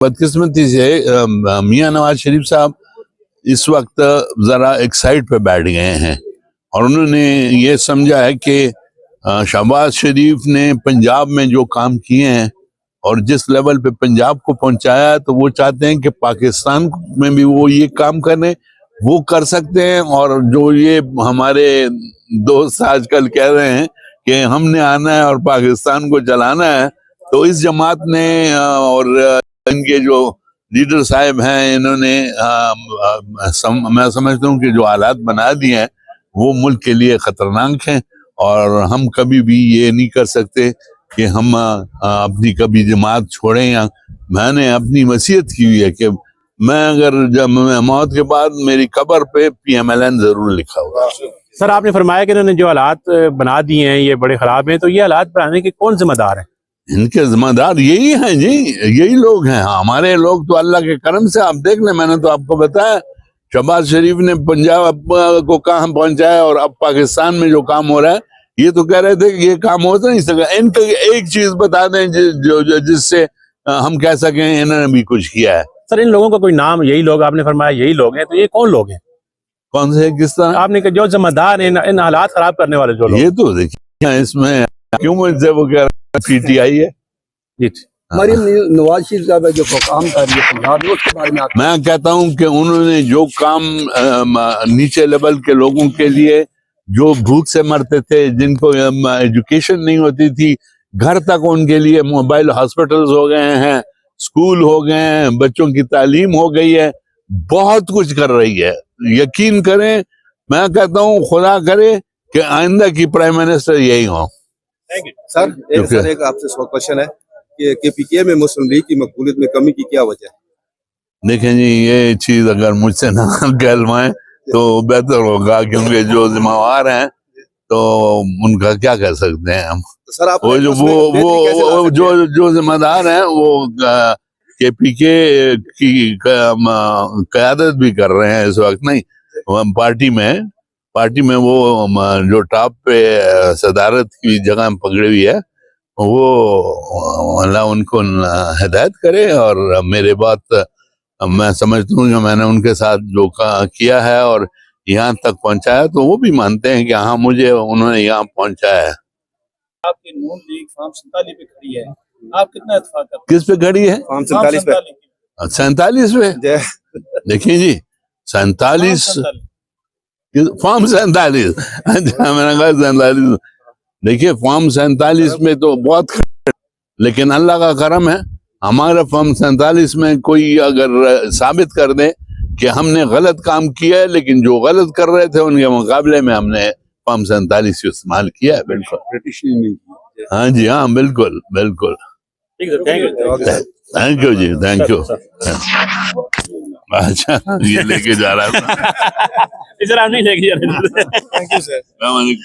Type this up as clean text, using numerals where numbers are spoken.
بدقسمتی سے میاں نواز شریف صاحب اس وقت ذرا ایک سائڈ پہ بیٹھ گئے ہیں اور انہوں نے یہ سمجھا ہے کہ شہباز شریف نے پنجاب میں جو کام کیے ہیں اور جس لیول پہ پنجاب کو پہنچایا تو وہ چاہتے ہیں کہ پاکستان میں بھی وہ یہ کام کریں، وہ کر سکتے ہیں۔ اور جو یہ ہمارے دوست آج کل کہہ رہے ہیں کہ ہم نے آنا ہے اور پاکستان کو چلانا ہے، تو اس جماعت نے اور ان کے جو لیڈر صاحب ہیں انہوں نے میں سمجھتا ہوں کہ جو حالات بنا دیے ہیں وہ ملک کے لیے خطرناک ہیں، اور ہم کبھی بھی یہ نہیں کر سکتے کہ ہم اپنی کبھی جماعت چھوڑیں۔ یا میں نے اپنی وصیت کی ہوئی ہے کہ میں اگر جب موت کے بعد میری قبر پہ PMLN ضرور لکھا ہوگا۔ سر آپ نے فرمایا کہ انہوں نے جو حالات بنا دیے ہیں یہ بڑے خراب ہیں، تو یہ حالات بنانے کے کون ذمہ دار ہیں؟ ان کے ذمہ دار یہی ہیں جی، یہی لوگ ہیں۔ ہمارے لوگ تو اللہ کے کرم سے آپ دیکھ لیں، میں نے تو آپ کو بتایا شہباز شریف نے پنجاب کو کہاں پہنچایا، اور اب پاکستان میں جو کام ہو رہا ہے یہ تو کہہ رہے تھے کہ یہ کام ہو نہیں سکا۔ ان کو ایک چیز بتا دیں جس سے ہم کہہ سکیں انہوں نے بھی کچھ کیا ہے۔ سر ان لوگوں کا کوئی نام، یہی لوگ آپ نے فرمایا یہی لوگ ہیں، تو یہ کون لوگ ہیں؟ کون سے کس طرح؟ آپ نے کہ جو ذمہ دار ہیں ان حالات خراب کرنے والے جو لوگ۔ یہ تو دیکھیں اس میں کیوں مجھ سے وہ کہہ رہا ہے PTI ہے۔ مریم نواز شریف صاحب جو کام کر رہی ہے پنجاب میں، اس کے بارے میں میں کہتا ہوں کہ انہوں نے جو کام نیچے لیول کے لوگوں کے لیے جو بھوک سے مرتے تھے، جن کو ایجوکیشن نہیں ہوتی تھی، گھر تک ان کے لیے موبائل ہاسپٹلز ہو گئے ہیں، اسکول ہو گئے ہیں، بچوں کی تعلیم ہو گئی ہے، بہت کچھ کر رہی ہے۔ یقین کریں، میں کہتا ہوں خدا کرے کہ آئندہ کی پرائم منسٹر یہی ہوں۔ سر ایک آپ سے کوشچن ہے کہ PK میں مسلم لیگ کی مقبولیت میں کمی کی کیا وجہ ہے؟ دیکھیں جی، یہ چیز اگر مجھ سے نہ کہلوائیں تو بہتر ہوگا، کیونکہ جو ذمہ وار ہیں تو ان کا کیا کہہ سکتے ہیں ہم۔ سر آپ جو ذمہ دار ہیں وہ PK کی قیادت بھی کر رہے ہیں اس وقت، نہیں پارٹی میں وہ جو ٹاپ پہ صدارت کی جگہ پکڑی ہوئی ہے، وہ اللہ ان کو ہدایت کرے۔ اور میرے بات میں سمجھتا ہوں کہ میں نے ان کے ساتھ جو کیا ہے اور یہاں تک پہنچایا، تو وہ بھی مانتے ہیں کہ ہاں مجھے انہوں نے یہاں پہنچایا ہے۔ آپ کی نون لیگ فارم 47 پہ کھڑی ہے، آپ کتنا اتفاق کرتے ہیں؟ کس پہ کھڑی ہے؟ فارم 47 پہ 47 پہ دیکھیں جی، 47 فارم 47 میں نے کہا 47۔ دیکھیے فارم 47 میں تو بہت، لیکن اللہ کا کرم ہے ہمارا فارم 47 میں کوئی اگر ثابت کر دے کہ ہم نے غلط کام کیا ہے، لیکن جو غلط کر رہے تھے ان کے مقابلے میں ہم نے فارم 47 استعمال کیا ہے۔ بالکل، ہاں جی، ہاں بالکل بالکل۔ تھینک یو جی، تھینک یو۔ اچھا یہ لے کے جا رہا تھا۔ سر آپ نہیں لے کے جا رہے۔ السلام علیکم۔